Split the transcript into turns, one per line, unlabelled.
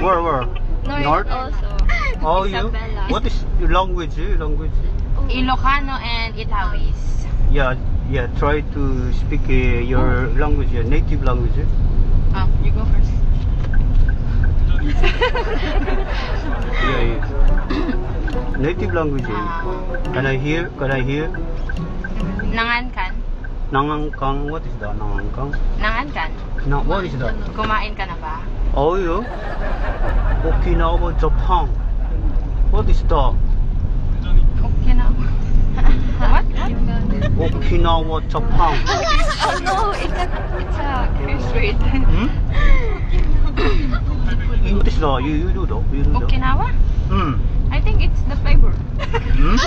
Where? North?
Also.
Oh, you?
Isabela.
What is your language?
Ilocano and Itawis.
Yeah. Try to speak your language, your native language.
You go first.
Yeah. Native language. Can I hear?
Nangankan.
Nangangkang. What is that? Nangangkang?
Nangankan.
What is that?
Kumain ka na ba?
Oh, you? Okinawa, Japan. What is that?
Okinawa. What?
Okinawa, Japan.
Oh no, it's a curse word.
What is that? You do that?
Okinawa?
Hmm.
I think it's the flavor.
Hmm?